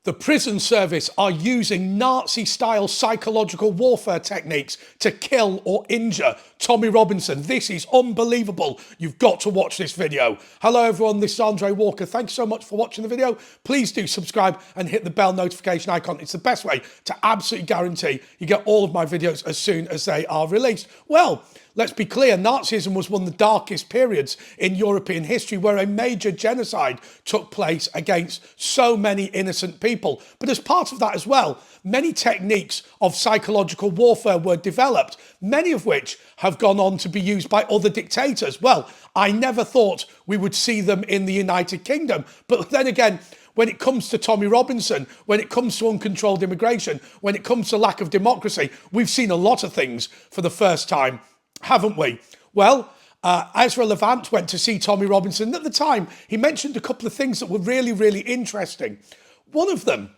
The prison service are using Nazi-style psychological warfare techniques to kill or injure Tommy Robinson. This is unbelievable. You've got to watch this video. Hello everyone, this is Andre Walker. Thanks so much for watching the video. Please do subscribe and hit the bell notification icon. It's the best way to absolutely guarantee you get all of my videos as soon as they are released. Well, let's be clear, Nazism was one of the darkest periods in European history where a major genocide took place against so many innocent people. But as part of that as well, many techniques of psychological warfare were developed, many of which have gone on to be used by other dictators. Well, I never thought we would see them in the United Kingdom. But then again, when it comes to Tommy Robinson, when it comes to uncontrolled immigration, when it comes to lack of democracy, we've seen a lot of things for the first time, haven't we? Well, Ezra Levant went to see Tommy Robinson. At the time, he mentioned a couple of things that were really, really interesting. One of them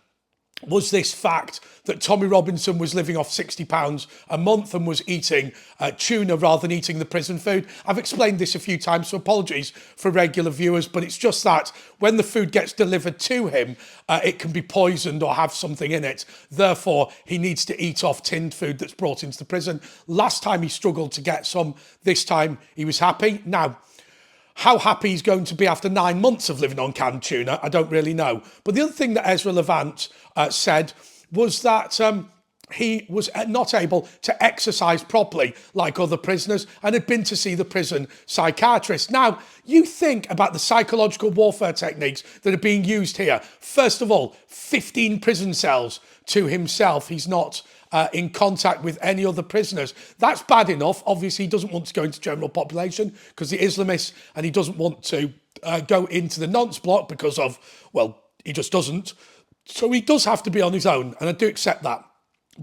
was this fact that Tommy Robinson was living off £60 a month and was eating tuna rather than eating the prison food. I've explained this a few times, so apologies for regular viewers, but it's just that when the food gets delivered to him, it can be poisoned or have something in it. Therefore, he needs to eat off tinned food that's brought into the prison. Last time he struggled to get some, this time he was happy. Now, how happy he's going to be after 9 months of living on canned tuna, I don't really know. But the other thing that Ezra Levant said was that he was not able to exercise properly like other prisoners and had been to see the prison psychiatrist. Now, you think about the psychological warfare techniques that are being used here. First of all, 15 prison cells to himself. He's not in contact with any other prisoners. That's bad enough. Obviously, he doesn't want to go into general population because the Islamists, and he doesn't want to go into the nonce block because of, well, he just doesn't. So he does have to be on his own, and I do accept that.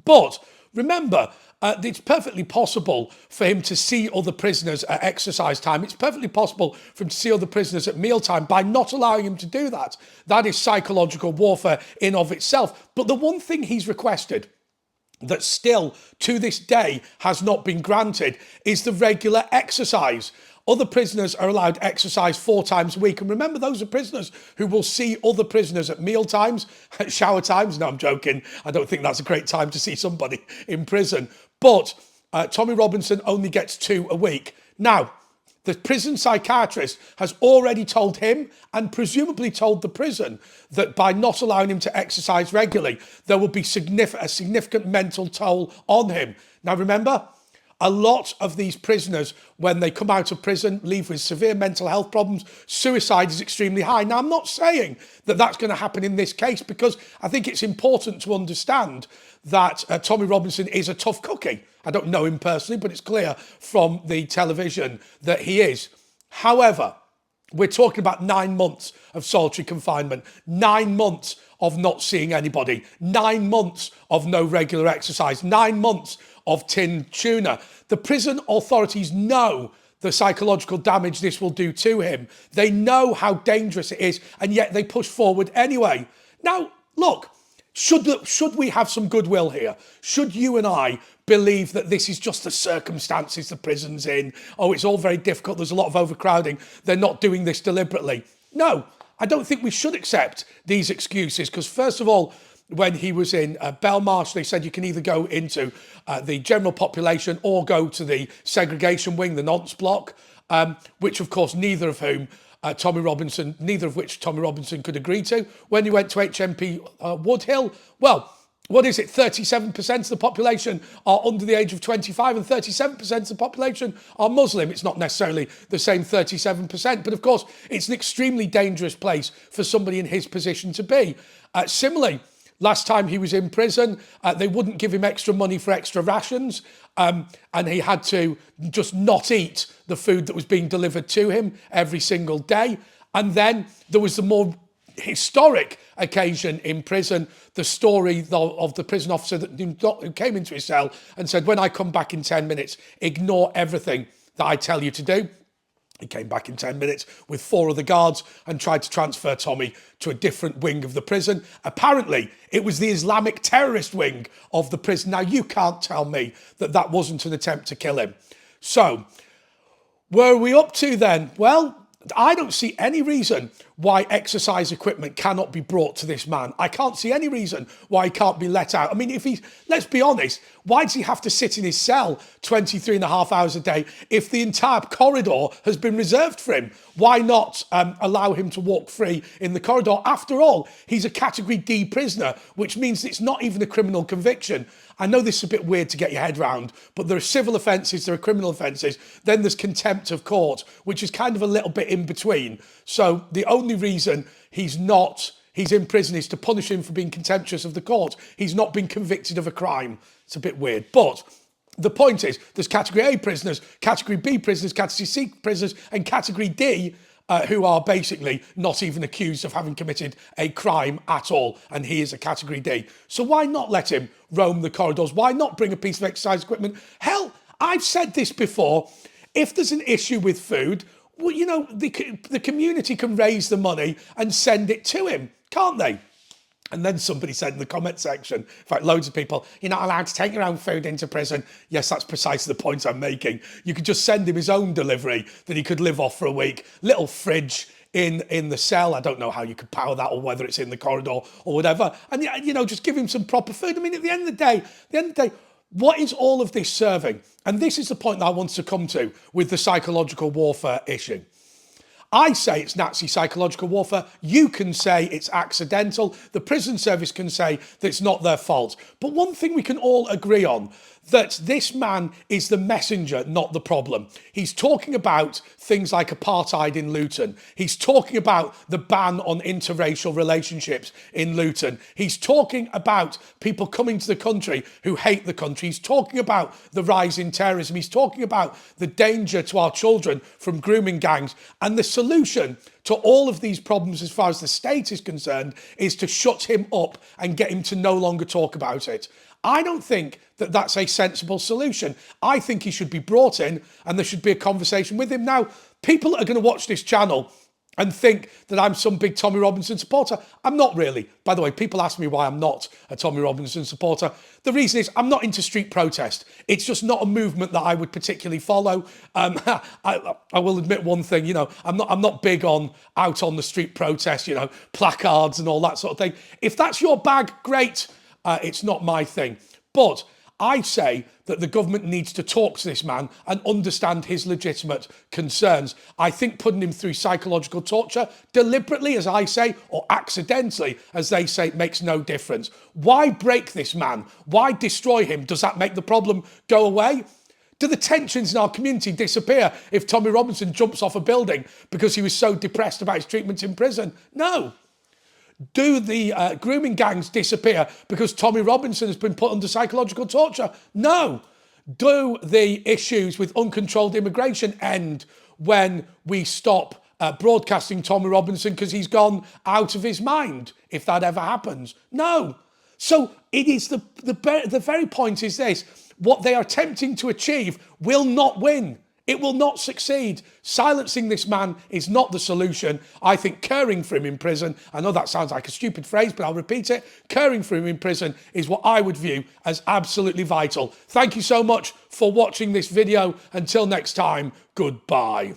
But remember, it's perfectly possible for him to see other prisoners at exercise time. It's perfectly possible for him to see other prisoners at mealtime. By not allowing him to do that, that is psychological warfare in of itself. But the one thing he's requested that still to this day has not been granted is the regular exercise. Other prisoners are allowed exercise 4 times a week. And remember, those are prisoners who will see other prisoners at meal times, at shower times. No, I'm joking. I don't think that's a great time to see somebody in prison. But Tommy Robinson only gets 2 a week. Now, the prison psychiatrist has already told him and presumably told the prison that by not allowing him to exercise regularly, there will be a significant mental toll on him. Now, remember, a lot of these prisoners, when they come out of prison, leave with severe mental health problems. Suicide is extremely high. Now, I'm not saying that that's going to happen in this case because I think it's important to understand that Tommy Robinson is a tough cookie. I don't know him personally, but it's clear from the television that he is. However, we're talking about 9 months of solitary confinement, 9 months of not seeing anybody, 9 months of no regular exercise, 9 months of tinned tuna. The prison authorities know the psychological damage this will do to him. They know how dangerous it is, and yet they push forward anyway. Now, look, should we have some goodwill here? Should you and I believe that this is just the circumstances the prison's in? Oh, it's all very difficult. There's a lot of overcrowding. They're not doing this deliberately. No, I don't think we should accept these excuses because, first of all, when he was in Belmarsh, they said you can either go into the general population or go to the segregation wing, the nonce block, which, of course, neither of which Tommy Robinson could agree to. When he went to HMP Woodhill, well, what is it? 37% of the population are under the age of 25 and 37% of the population are Muslim. It's not necessarily the same 37%, but of course, it's an extremely dangerous place for somebody in his position to be. Similarly, last time he was in prison, they wouldn't give him extra money for extra rations, and he had to just not eat the food that was being delivered to him every single day. And then there was the more historic occasion in prison, the story of the prison officer who came into his cell and said, when I come back in 10 minutes, ignore everything that I tell you to do. He came back in 10 minutes with 4 other guards and tried to transfer Tommy to a different wing of the prison. Apparently, it was the Islamic terrorist wing of the prison. Now, you can't tell me that that wasn't an attempt to kill him. So, where are we up to then? Well, I don't see any reason why exercise equipment cannot be brought to this man. I can't see any reason why he can't be let out. I mean, let's be honest, why does he have to sit in his cell 23 and a half hours a day if the entire corridor has been reserved for him? Why not allow him to walk free in the corridor? After all, he's a category D prisoner, which means it's not even a criminal conviction. I know this is a bit weird to get your head round, but there are civil offences, there are criminal offences, then there's contempt of court, which is kind of a little bit in between. So the only reason he's in prison is to punish him for being contemptuous of the court. He's not been convicted of a crime. It's a bit weird. But the point is, there's category A prisoners, category B prisoners, category C prisoners, and category D who are basically not even accused of having committed a crime at all, and he is a category D. So why not let him roam the corridors? Why not bring a piece of exercise equipment? Hell, I've said this before, if there's an issue with food, well, you know, the community can raise the money and send it to him, can't they? And then somebody said in the comment section, in fact, loads of people, you're not allowed to take your own food into prison. Yes, that's precisely the point I'm making. You could just send him his own delivery that he could live off for a week. Little fridge in the cell. I don't know how you could power that or whether it's in the corridor or whatever. And, you know, just give him some proper food. I mean, at the end of the day, what is all of this serving? And this is the point that I want to come to with the psychological warfare issue. I say it's Nazi psychological warfare. You can say it's accidental. The prison service can say that it's not their fault. But one thing we can all agree on, that this man is the messenger, not the problem. He's talking about things like apartheid in Luton. He's talking about the ban on interracial relationships in Luton. He's talking about people coming to the country who hate the country. He's talking about the rise in terrorism. He's talking about the danger to our children from grooming gangs. And the solution to all of these problems as far as the state is concerned is to shut him up and get him to no longer talk about it. I don't think that that's a sensible solution. I think he should be brought in and there should be a conversation with him. Now, people are going to watch this channel and think that I'm some big Tommy Robinson supporter. I'm not really. By the way, people ask me why I'm not a Tommy Robinson supporter. The reason is I'm not into street protest. It's just not a movement that I would particularly follow. I will admit one thing, you know, I'm not big on out on the street protest, you know, placards and all that sort of thing. If that's your bag, great. It's not my thing. But I say that the government needs to talk to this man and understand his legitimate concerns. I think putting him through psychological torture, deliberately, as I say, or accidentally, as they say, makes no difference. Why break this man? Why destroy him? Does that make the problem go away? Do the tensions in our community disappear if Tommy Robinson jumps off a building because he was so depressed about his treatment in prison? No. Do the grooming gangs disappear because Tommy Robinson has been put under psychological torture? No. Do the issues with uncontrolled immigration end when we stop broadcasting Tommy Robinson because he's gone out of his mind, if that ever happens? No. So it is the very point is this: what they are attempting to achieve will not win. It will not succeed. Silencing this man is not the solution. I think caring for him in prison, I know that sounds like a stupid phrase, but I'll repeat it. Caring for him in prison is what I would view as absolutely vital. Thank you so much for watching this video. Until next time, goodbye.